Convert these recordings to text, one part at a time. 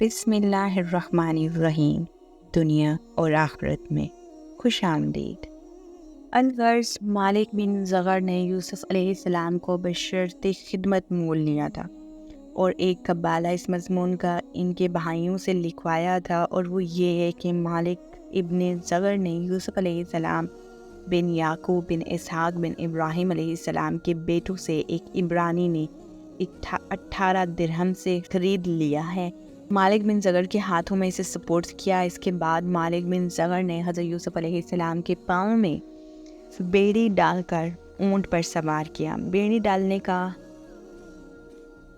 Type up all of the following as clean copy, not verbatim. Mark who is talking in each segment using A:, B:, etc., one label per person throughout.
A: بسم اللہ الرحمن الرحیم۔ دنیا اور آخرت میں خوش آمدید۔ الغرض مالک بن زغر نے یوسف علیہ السلام کو بشرط خدمت مول لیا تھا اور ایک قبالہ اس مضمون کا ان کے بھائیوں سے لکھوایا تھا، اور وہ یہ ہے کہ مالک ابن زغر نے یوسف علیہ السلام بن یعقوب بن اسحاق بن ابراہیم علیہ السلام کے بیٹوں سے ایک عبرانی نے 18 درہم سے خرید لیا ہے۔ مالک بن زغر کے ہاتھوں میں اسے سپورٹ کیا۔ اس کے بعد مالک بن زغر نے حضرت یوسف علیہ السلام کے پاؤں میں بیڑی ڈال کر اونٹ پر سوار کیا۔ بیڑی ڈالنے کا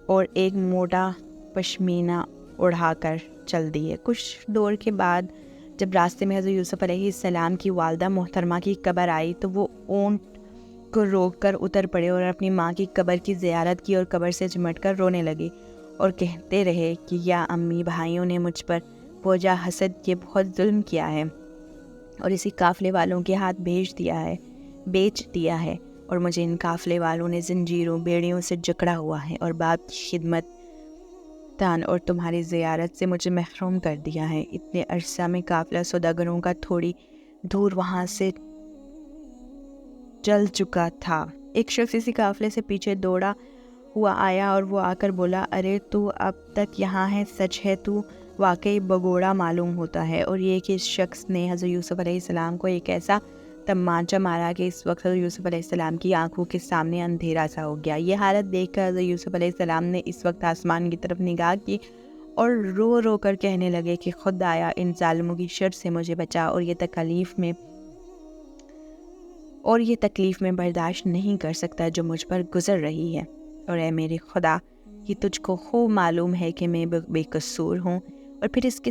A: اور ایک موٹا پشمینہ اڑا کر چل دیے۔ کچھ دور کے بعد جب راستے میں حضرت یوسف علیہ السلام کی والدہ محترمہ کی قبر آئی تو وہ اونٹ کو روک کر اتر پڑے اور اپنی ماں کی قبر کی زیارت کی اور قبر سے چمٹ کر رونے لگے اور کہتے رہے کہ یا امی، بھائیوں نے مجھ پر بوجھا حسد کے بہت ظلم کیا ہے اور اسی قافلے والوں کے ہاتھ بیچ دیا ہے، اور مجھے ان قافلے والوں نے زنجیروں بیڑیوں سے جکڑا ہوا ہے اور باپ کی خدمت تان اور تمہاری زیارت سے مجھے محروم کر دیا ہے۔ اتنے عرصہ میں قافلہ سوداگروں کا تھوڑی دور وہاں سے چل چکا تھا۔ ایک شخص اسی قافلے سے پیچھے دوڑا ہوا آیا اور وہ آ کر بولا، ارے تو اب تک یہاں ہے، سچ ہے تو واقعی بگوڑا معلوم ہوتا ہے۔ اور یہ کہ اس شخص نے حضرت یوسف علیہ السلام کو ایک ایسا تمانچہ مارا کہ اس وقت حضرت یوسف علیہ السلام کی آنکھوں کے سامنے اندھیرا سا ہو گیا۔ یہ حالت دیکھ کر حضرت یوسف علیہ السلام نے اس وقت آسمان کی طرف نگاہ کی اور رو رو کر کہنے لگے کہ خدایا ان ظالموں کی شر سے مجھے بچا، اور یہ تکلیف میں برداشت نہیں کر سکتا جو مجھ پر گزر رہی ہے، اور اے میرے خدا، یہ تجھ کو خوب معلوم ہے کہ میں بے قصور ہوں۔ اور پھر اس کے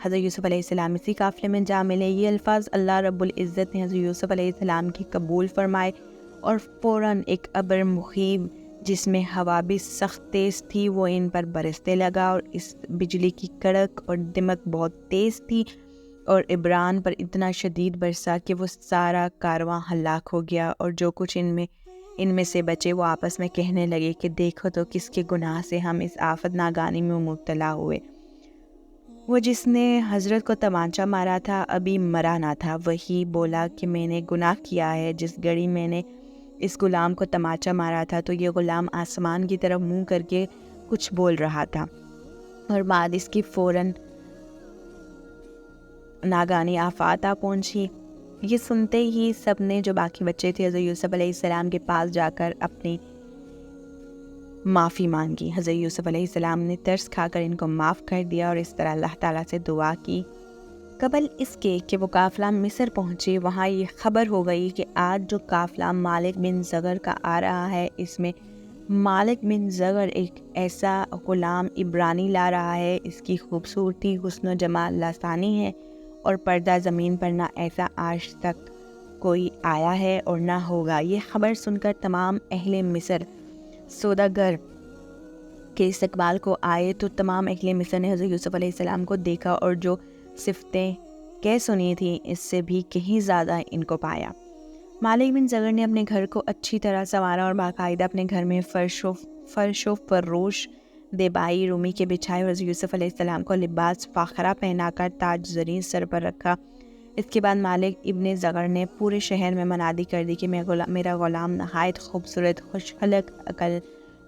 A: حضرت یوسف علیہ السلام اسی قافلے میں جا ملے۔ یہ الفاظ اللہ رب العزت نے حضرت یوسف علیہ السلام کی قبول فرمائے، اور فوراً ایک ابر مخیب جس میں ہوا بھی سخت تیز تھی وہ ان پر برسنے لگا، اور اس بجلی کی کڑک اور دمک بہت تیز تھی، اور عبران پر اتنا شدید برسا کہ وہ سارا کارواں ہلاک ہو گیا، اور جو کچھ ان میں سے بچے وہ آپس میں کہنے لگے کہ دیکھو تو کس کے گناہ سے ہم اس آفت ناگانی میں مبتلا ہوئے۔ وہ جس نے حضرت کو تمانچہ مارا تھا ابھی مرا نہ تھا، وہی بولا کہ میں نے گناہ کیا ہے۔ جس گھڑی میں نے اس غلام کو تمانچہ مارا تھا تو یہ غلام آسمان کی طرف منہ کر کے کچھ بول رہا تھا، اور بعد اس کی فوراً ناگانی آفات آ پہنچی۔ یہ سنتے ہی سب نے جو باقی بچے تھے حضرت یوسف علیہ السلام کے پاس جا کر اپنی معافی مانگی۔ حضرت یوسف علیہ السلام نے ترس کھا کر ان کو معاف کر دیا اور اس طرح اللہ تعالیٰ سے دعا کی۔ قبل اس کے کہ وہ قافلہ مصر پہنچے، وہاں یہ خبر ہو گئی کہ آج جو قافلہ مالک بن زغر کا آ رہا ہے، اس میں مالک بن زغر ایک ایسا غلام عبرانی لا رہا ہے۔ اس کی خوبصورتی، حسن و جمال لاسانی ہے، اور پردہ زمین پر نہ ایسا آج تک کوئی آیا ہے اور نہ ہوگا۔ یہ خبر سن کر تمام اہل مصر سوداگر کے استقبال کو آئے، تو تمام اہل مصر نے حضرت یوسف علیہ السلام کو دیکھا اور جو صفتیں کہہ سنی تھیں اس سے بھی کہیں زیادہ ان کو پایا۔ مالک بن زغر نے اپنے گھر کو اچھی طرح سنوارا اور باقاعدہ اپنے گھر میں فرش و فروش دیبائی رومی کے بچھائے، اور حضرت یوسف علیہ السلام کو لباس فاخرہ پہنا کر تاج زرین سر پر رکھا۔ اس کے بعد مالک ابن زغر نے پورے شہر میں منادی کر دی کہ میرا غلام نہایت خوبصورت، خوش خلق، عقل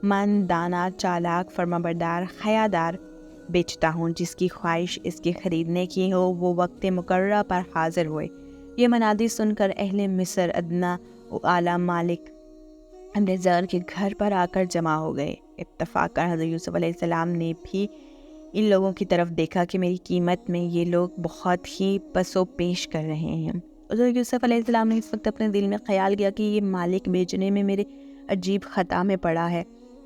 A: مند، دانا، چالاک، فرمانبردار، حیادار بیچتا ہوں۔ جس کی خواہش اس کے خریدنے کی ہو وہ وقت مقررہ پر حاضر ہوئے۔ یہ منادی سن کر اہل مصر ادنا و اعلیٰ مالک ابن زغر کے گھر پر آ کر جمع ہو گئے۔ اتفاقاً حضرت یوسف علیہ السلام نے بھی ان لوگوں کی طرف دیکھا کہ میری قیمت میں یہ لوگ بہت ہی پس و پیش کر رہے ہیں۔ حضرت یوسف علیہ السلام نے اس وقت اپنے دل میں خیال کیا کہ یہ مالک بیچنے میں میرے عجیب خطا میں پڑا ہے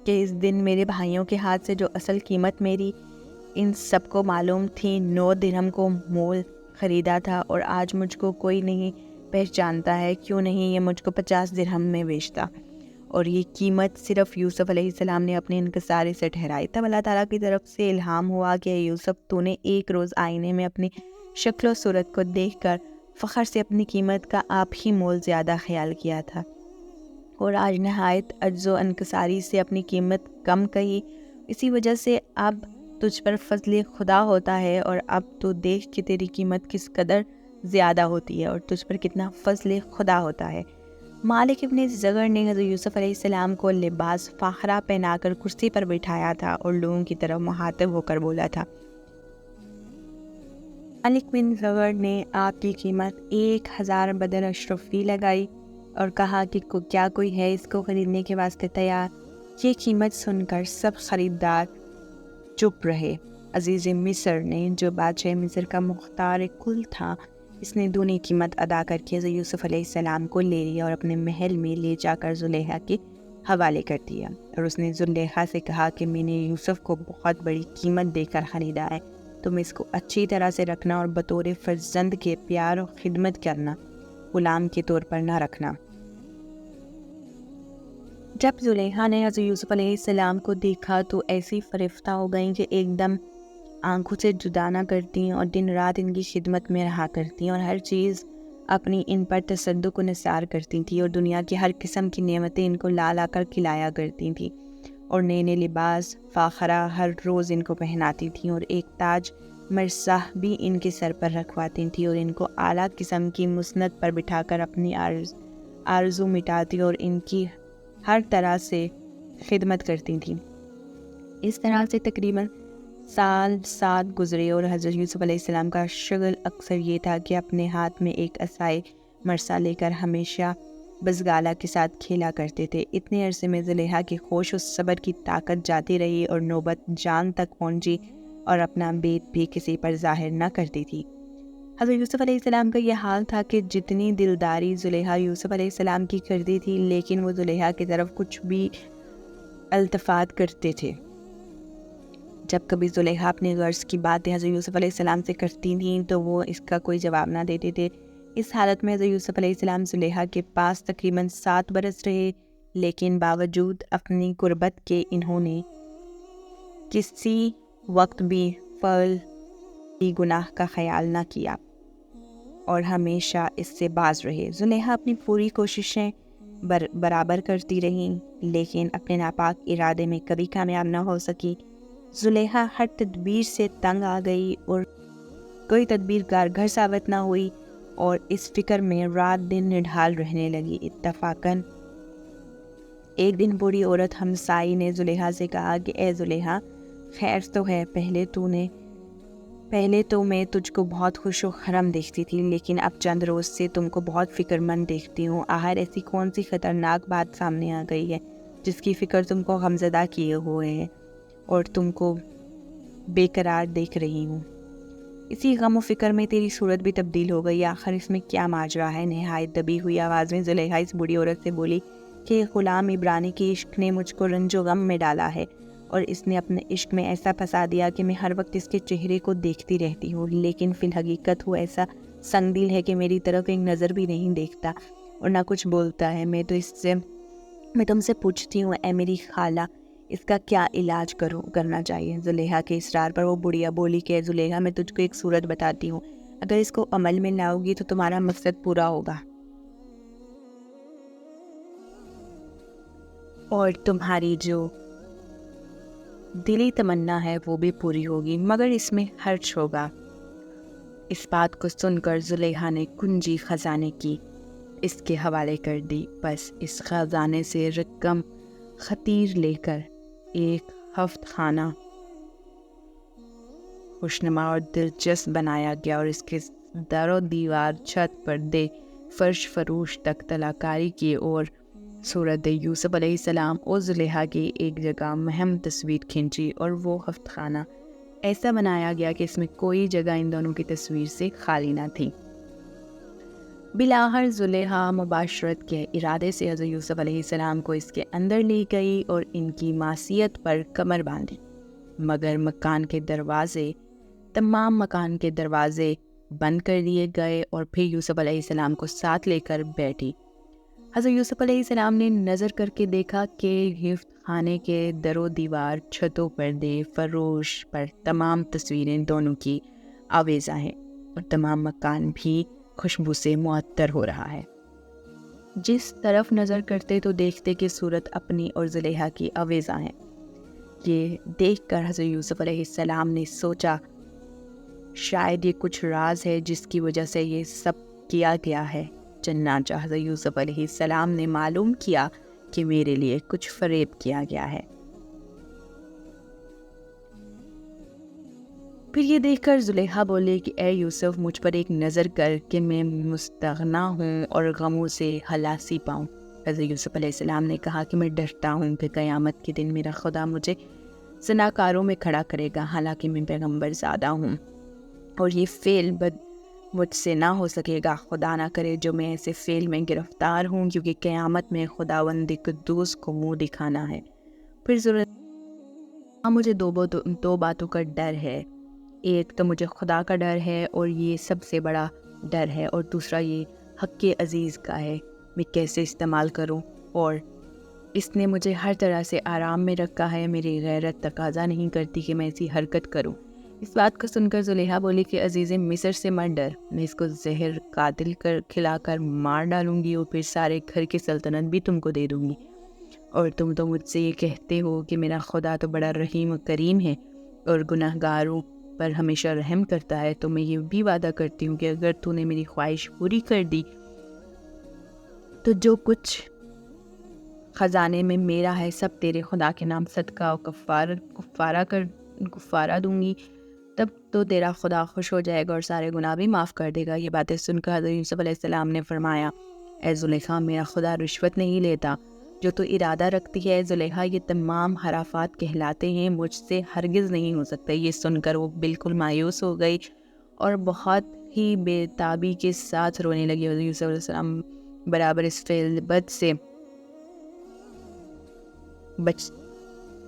A: کہ اس دن میرے بھائیوں کے ہاتھ سے جو اصل قیمت میری ان سب کو معلوم تھی 9 درہم کو مول خریدا تھا، اور آج مجھ کو کوئی نہیں پہچانتا ہے، کیوں نہیں یہ مجھ کو 50 درہم میں بیچتا، اور یہ قیمت صرف یوسف علیہ السلام نے اپنے انکساری سے ٹھہرائی۔ تب اللہ تعالیٰ کی طرف سے الہام ہوا کہ اے یوسف، تو نے ایک روز آئینے میں اپنی شکل و صورت کو دیکھ کر فخر سے اپنی قیمت کا آپ ہی مول زیادہ خیال کیا تھا، اور آج نہایت عجز و انکساری سے اپنی قیمت کم کہی۔ اسی وجہ سے اب تجھ پر فضل خدا ہوتا ہے، اور اب تو دیکھ کہ تیری قیمت کس قدر زیادہ ہوتی ہے اور تجھ پر کتنا فضل خدا ہوتا ہے۔ مالک ابن زغر نے حضرت یوسف علیہ السلام کو لباس فاخرہ پہنا کر کرسی پر بٹھایا تھا اور لوگوں کی طرف مخاطب ہو کر بولا تھا، مالک بن زغر نے آپ کی قیمت 1000 بدر اشرفی لگائی اور کہا کہ کیا کوئی ہے اس کو خریدنے کے واسطے تیار؟ یہ قیمت سن کر سب خریدار چپ رہے۔ عزیز مصر نے، جو بادشاہ مصر کا مختار کل تھا، اس نے دونی قیمت ادا کر کے حضرت یوسف علیہ السلام کو لے لیا اور اپنے محل میں لے جا کر زلیخا کے حوالے کر دیا، اور اس نے زلیخا سے کہا کہ میں نے یوسف کو بہت بڑی قیمت دے کر خریدا ہے، تم اس کو اچھی طرح سے رکھنا اور بطور فرزند کے پیار و خدمت کرنا، غلام کے طور پر نہ رکھنا۔ جب زلیخا نے حضرت یوسف علیہ السلام کو دیکھا تو ایسی فریفتہ ہو گئیں کہ ایک دم آنکھوں سے جدا نہ کرتی اور دن رات ان کی خدمت میں رہا کرتی اور ہر چیز اپنی ان پر تصدق و نثار کرتی تھیں اور دنیا کی ہر قسم کی نعمتیں ان کو لا لا کر کھلایا کرتی تھیں اور نئے نئے لباس فاخرہ ہر روز ان کو پہناتی تھیں اور ایک تاج مرصح بھی ان کے سر پر رکھواتی تھیں اور ان کو اعلیٰ قسم کی مسند پر بٹھا کر اپنی آرزو مٹاتی اور ان کی ہر طرح سے خدمت کرتی تھیں۔ اس طرح سے تقریباً سال 7 گزرے اور حضرت یوسف علیہ السلام کا شغل اکثر یہ تھا کہ اپنے ہاتھ میں ایک عصائے مرثا لے کر ہمیشہ بزغالہ کے ساتھ کھیلا کرتے تھے۔ اتنے عرصے میں زلیخا کی خوش و صبر کی طاقت جاتی رہی اور نوبت جان تک پہنچی اور اپنا بیت بھی کسی پر ظاہر نہ کرتی تھی۔ حضرت یوسف علیہ السلام کا یہ حال تھا کہ جتنی دلداری زلیخا یوسف علیہ السلام کی کرتی تھی، لیکن وہ زلیخا کی طرف کچھ بھی التفات کرتے تھے۔ جب کبھی زلیخا اپنے غرض کی باتیں حضرت یوسف علیہ السلام سے کرتی تھیں تو وہ اس کا کوئی جواب نہ دیتے تھے۔ اس حالت میں حضرت یوسف علیہ السلام زلیخا کے پاس تقریباً 7 برس رہے، لیکن باوجود اپنی غربت کے انہوں نے کسی وقت بھی فعل کی گناہ کا خیال نہ کیا اور ہمیشہ اس سے باز رہے۔ زلیخا اپنی پوری کوششیں برابر کرتی رہیں، لیکن اپنے ناپاک ارادے میں کبھی کامیاب نہ ہو سکی۔ زلیخا ہر تدبیر سے تنگ آ گئی اور کوئی تدبیر کارگر ثابت نہ ہوئی اور اس فکر میں رات دن نڈھال رہنے لگی۔ اتفاقاً ایک دن بوڑھی عورت ہمسائی نے زلیخا سے کہا کہ اے زلیخا، خیر تو ہے، پہلے تو میں تجھ کو بہت خوش و خرم دیکھتی تھی، لیکن اب چند روز سے تم کو بہت فکر مند دیکھتی ہوں۔ آخر ایسی کون سی خطرناک بات سامنے آ گئی ہے جس کی فکر تم کو غمزدہ کیے ہوئے ہے اور تم کو بے قرار دیکھ رہی ہوں؟ اسی غم و فکر میں تیری صورت بھی تبدیل ہو گئی، آخر اس میں کیا ماجرا ہے؟ نہایت دبی ہوئی آواز میں زلیخا اس بوڑھی عورت سے بولی کہ غلام عبرانی کی عشق نے مجھ کو رنج و غم میں ڈالا ہے اور اس نے اپنے عشق میں ایسا پھنسا دیا کہ میں ہر وقت اس کے چہرے کو دیکھتی رہتی ہوں، لیکن فی الحقیقت وہ ایسا سنگ دل ہے کہ میری طرف ایک نظر بھی نہیں دیکھتا اور نہ کچھ بولتا ہے۔ میں تم سے پوچھتی ہوں اے میری خالہ، اس کا کیا علاج کرنا چاہیے؟ زلیخا کے اصرار پر وہ بڑھیا بولی کہ زلیخا، میں تجھ کو ایک صورت بتاتی ہوں، اگر اس کو عمل میں لاؤ گی تو تمہارا مقصد پورا ہوگا اور تمہاری جو دلی تمنا ہے وہ بھی پوری ہوگی، مگر اس میں خرچ ہوگا۔ اس بات کو سن کر زلیخا نے کنجی خزانے کی اس کے حوالے کر دی۔ بس اس خزانے سے رقم خطیر لے کر ایک ہفت خانہ خوشنما اور دلچسپ بنایا گیا اور اس کے در و دیوار، چھت، پردے، فرش فروش تک طلاکاری کی اور صورت یوسف علیہ السلام اور زلیخا کی ایک جگہ مہم تصویر کھینچی اور وہ ہفت خانہ ایسا بنایا گیا کہ اس میں کوئی جگہ ان دونوں کی تصویر سے خالی نہ تھی۔ بالآخر زلیخا مباشرت کے ارادے سے حضرت یوسف علیہ السلام کو اس کے اندر لی گئی اور ان کی معصیت پر کمر باندھی، مگر تمام مکان کے دروازے بند کر دیے گئے اور پھر یوسف علیہ السلام کو ساتھ لے کر بیٹھی۔ حضرت یوسف علیہ السلام نے نظر کر کے دیکھا کہ ہفت خانے کے در و دیوار، چھتوں، پردے، فروش پر تمام تصویریں دونوں کی آویزاں ہیں اور تمام مکان بھی خوشبو سے معطر ہو رہا ہے۔ جس طرف نظر کرتے تو دیکھتے کہ صورت اپنی اور زلیخا کی آویزاں ہیں۔ یہ دیکھ کر حضرت یوسف علیہ السلام نے سوچا شاید یہ کچھ راز ہے جس کی وجہ سے یہ سب کیا گیا ہے۔ چنانچہ حضرت یوسف علیہ السلام نے معلوم کیا کہ میرے لیے کچھ فریب کیا گیا ہے۔ پھر یہ دیکھ کر زلیخا بولے کہ اے یوسف، مجھ پر ایک نظر کر کہ میں مستغنا ہوں اور غموں سے خلاصی پاؤں۔ حضرت یوسف علیہ السلام نے کہا کہ میں ڈرتا ہوں کہ قیامت کے دن میرا خدا مجھے زناکاروں میں کھڑا کرے گا، حالانکہ میں پیغمبر زادہ ہوں اور یہ فعل بد مجھ سے نہ ہو سکے گا۔ خدا نہ کرے جو میں ایسے فعل میں گرفتار ہوں، کیونکہ قیامت میں خداوند قدوس کو منہ دکھانا ہے۔ پھر ضرورت مجھے دو باتوں کا ڈر ہے، ایک تو مجھے خدا کا ڈر ہے اور یہ سب سے بڑا ڈر ہے، اور دوسرا یہ حق عزیز کا ہے، میں کیسے استعمال کروں، اور اس نے مجھے ہر طرح سے آرام میں رکھا ہے، میری غیرت تقاضا نہیں کرتی کہ میں ایسی حرکت کروں۔ اس بات کو سن کر زلیخا بولی کہ عزیز مصر سے مت ڈر، میں اس کو زہر قاتل کھلا کر مار ڈالوں گی اور پھر سارے گھر کی سلطنت بھی تم کو دے دوں گی، اور تم تو مجھ سے یہ کہتے ہو کہ میرا خدا تو بڑا رحیم و کریم ہے اور گناہ گاروں پر ہمیشہ رحم کرتا ہے، تو میں یہ بھی وعدہ کرتی ہوں کہ اگر تو نے میری خواہش پوری کر دی تو جو کچھ خزانے میں میرا ہے سب تیرے خدا کے نام صدقہ و کفارہ دوں گی، تب تو تیرا خدا خوش ہو جائے گا اور سارے گناہ بھی معاف کر دے گا۔ یہ باتیں سن کر حضرت یوسف علیہ السلام نے فرمایا اے زلیخا، میرا خدا رشوت نہیں لیتا، جو تو ارادہ رکھتی ہے زلیخا یہ تمام حرافات کہلاتے ہیں، مجھ سے ہرگز نہیں ہو سکتا۔ یہ سن کر وہ بالکل مایوس ہو گئی اور بہت ہی بے تابی کے ساتھ رونے لگی۔ حضرت یوسف علیہ السلام برابر اس فعل بد سے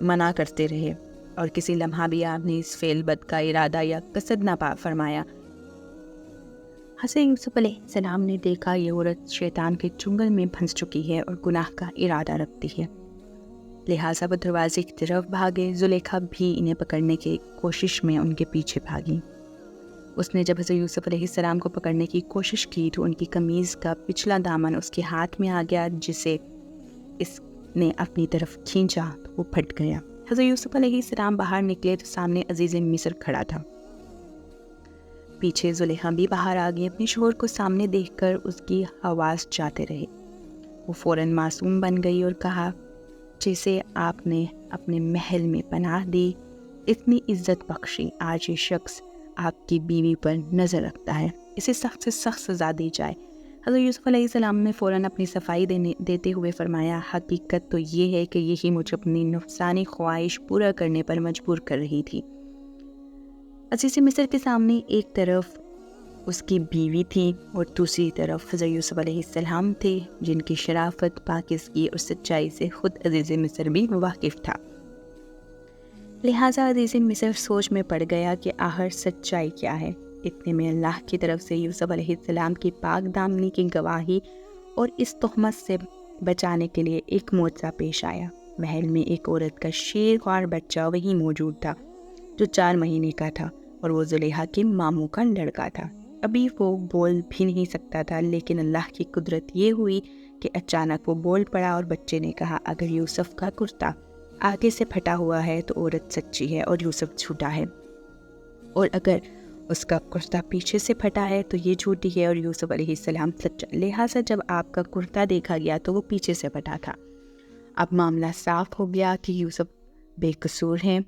A: منع کرتے رہے اور کسی لمحہ بھی آپ نے اس فعل بد کا ارادہ یا قصد نہ فرمایا۔ حضرت یوسف علیہ السلام نے دیکھا یہ عورت شیطان کے چنگل میں پھنس چکی ہے اور گناہ کا ارادہ رکھتی ہے، لہٰذا وہ دروازے کی طرف بھاگے۔ زلیخا بھی انہیں پکڑنے کی کوشش میں ان کے پیچھے بھاگی۔ اس نے جب حضرت یوسف علیہ السلام کو پکڑنے کی کوشش کی تو ان کی قمیض کا پچھلا دامن اس کے ہاتھ میں آ گیا، جسے اس نے اپنی طرف کھینچا تو وہ پھٹ گیا۔ حضرت یوسف علیہ السلام باہر نکلے تو سامنے عزیز مصر کھڑا تھا، پیچھے زلیخا بھی باہر آ گئی۔ اپنے شوہر کو سامنے دیکھ کر اس کی حواس جاتے رہے، وہ فوراً معصوم بن گئی اور کہا جسے آپ نے اپنے محل میں پناہ دی، اتنی عزت بخشی، آج یہ شخص آپ کی بیوی پر نظر رکھتا ہے، اسے سخت سے سخت سزا دی جائے۔ حضرت یوسف علیہ السلام نے فوراً اپنی صفائی دیتے ہوئے فرمایا حقیقت تو یہ ہے کہ یہی مجھے اپنی نفسانی خواہش پورا کرنے پر مجبور کر رہی تھی۔ عزیز مصر کے سامنے ایک طرف اس کی بیوی تھی اور دوسری طرف حضرت یوسف علیہ السلام تھے، جن کی شرافت، پاکیزگی اور سچائی سے خود عزیز مصر بھی واقف تھا۔ لہٰذا عزیز مصر سوچ میں پڑ گیا کہ آخر سچائی کیا ہے۔ اتنے میں اللہ کی طرف سے یوسف علیہ السلام کی پاک دامنی کی گواہی اور اس تہمت سے بچانے کے لیے ایک معجزہ پیش آیا۔ محل میں ایک عورت کا شیرخوار بچہ وہی موجود تھا جو 4 مہینے کا تھا اور وہ زلیخا کے ماموں کا لڑکا تھا۔ ابھی وہ بول بھی نہیں سکتا تھا، لیکن اللہ کی قدرت یہ ہوئی کہ اچانک وہ بول پڑا اور بچے نے کہا اگر یوسف کا کرتا آگے سے پھٹا ہوا ہے تو عورت سچی ہے اور یوسف جھوٹا ہے، اور اگر اس کا کرتا پیچھے سے پھٹا ہے تو یہ جھوٹی ہے اور یوسف علیہ السلام سچا۔ لہٰذا جب آپ کا کرتا دیکھا گیا تو وہ پیچھے سے پھٹا تھا۔ اب معاملہ صاف ہو گیا کہ یوسف بے قصور ہیں۔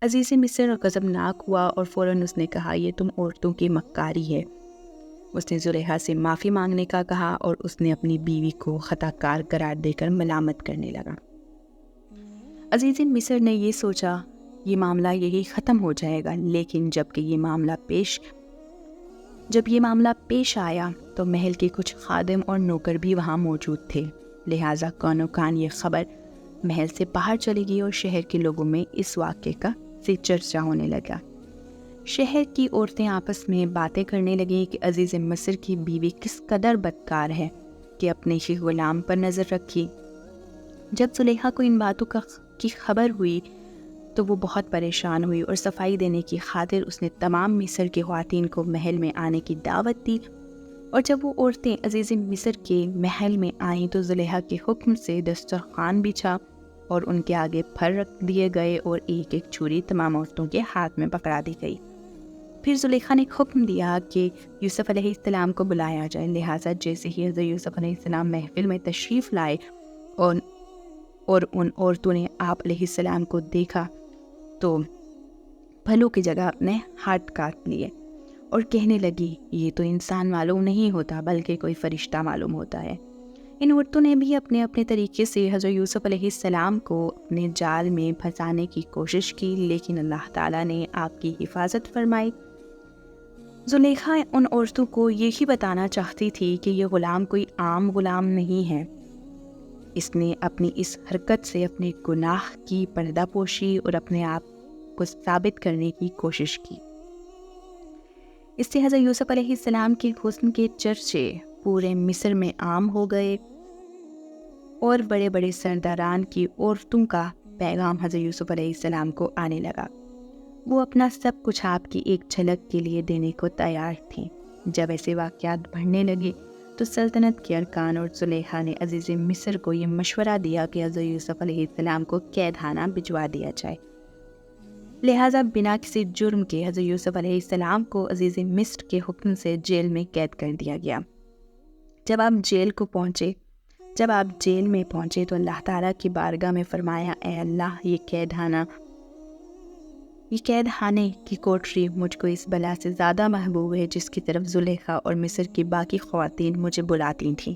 A: عزیز مصر غضبناک ہوا اور فوراً اس نے کہا یہ تم عورتوں کی مکاری ہے۔ اس نے زلیخا سے معافی مانگنے کا کہا اور اس نے اپنی بیوی کو خطا کار قرار دے کر ملامت کرنے لگا۔ عزیز مصر نے یہ سوچا یہ معاملہ یہی ختم ہو جائے گا، لیکن جب یہ معاملہ پیش آیا تو محل کے کچھ خادم اور نوکر بھی وہاں موجود تھے، لہٰذا کانو کان یہ خبر محل سے باہر چلی گئی اور شہر کے لوگوں میں اس واقعے کا چرچا ہونے لگا۔ شہر کی عورتیں آپس میں باتیں کرنے لگیں کہ عزیز مصر کی بیوی کس قدر بدکار ہے کہ اپنے ہی غلام پر نظر رکھی۔ جب زلیخا کو ان باتوں کی خبر ہوئی تو وہ بہت پریشان ہوئی اور صفائی دینے کی خاطر اس نے تمام مصر کی خواتین کو محل میں آنے کی دعوت دی، اور جب وہ عورتیں عزیز مصر کے محل میں آئیں تو زلیخا کے حکم سے دسترخوان بچھا اور ان کے آگے پھر رکھ دیے گئے اور ایک ایک چھری تمام عورتوں کے ہاتھ میں پکڑا دی گئی۔ پھر زلیخا نے حکم دیا کہ یوسف علیہ السلام کو بلایا جائے، لہٰذا جیسے ہی حضرت یوسف علیہ السلام محفل میں تشریف لائے اور ان عورتوں نے آپ علیہ السلام کو دیکھا تو پھلوں کی جگہ اپنے ہاتھ کاٹ لیے اور کہنے لگی، یہ تو انسان معلوم نہیں ہوتا بلکہ کوئی فرشتہ معلوم ہوتا ہے۔ ان عورتوں نے بھی اپنے اپنے طریقے سے حضرت یوسف علیہ السلام کو اپنے جال میں پھنسانے کی کوشش کی، لیکن اللہ تعالیٰ نے آپ کی حفاظت فرمائی۔ زلیخا ان عورتوں کو یہی بتانا چاہتی تھی کہ یہ غلام کوئی عام غلام نہیں ہے، اس نے اپنی اس حرکت سے اپنے گناہ کی پردہ پوشی اور اپنے آپ کو ثابت کرنے کی کوشش کی۔ اس سے حضرت یوسف علیہ السلام کے حسن کے چرچے پورے مصر میں عام ہو گئے اور بڑے بڑے سرداران کی عورتوں کا پیغام حضرت یوسف علیہ السلام کو آنے لگا۔ وہ اپنا سب کچھ آپ کی ایک جھلک کے لیے دینے کو تیار تھیں۔ جب ایسے واقعات بڑھنے لگے تو سلطنت کے ارکان اور زلیخا نے عزیز مصر کو یہ مشورہ دیا کہ حضرت یوسف علیہ السلام کو قید خانہ بھجوا دیا جائے۔ لہٰذا بنا کسی جرم کے حضرت یوسف علیہ السلام کو عزیز مصر کے حکم سے جیل میں قید کر دیا گیا۔ جب آپ جیل میں پہنچے تو اللہ تعالیٰ کی بارگاہ میں فرمایا، اے اللہ، یہ قید خانے کی کوٹری مجھ کو اس بلا سے زیادہ محبوب ہے جس کی طرف زلیخا اور مصر کی باقی خواتین مجھے بلاتی تھیں۔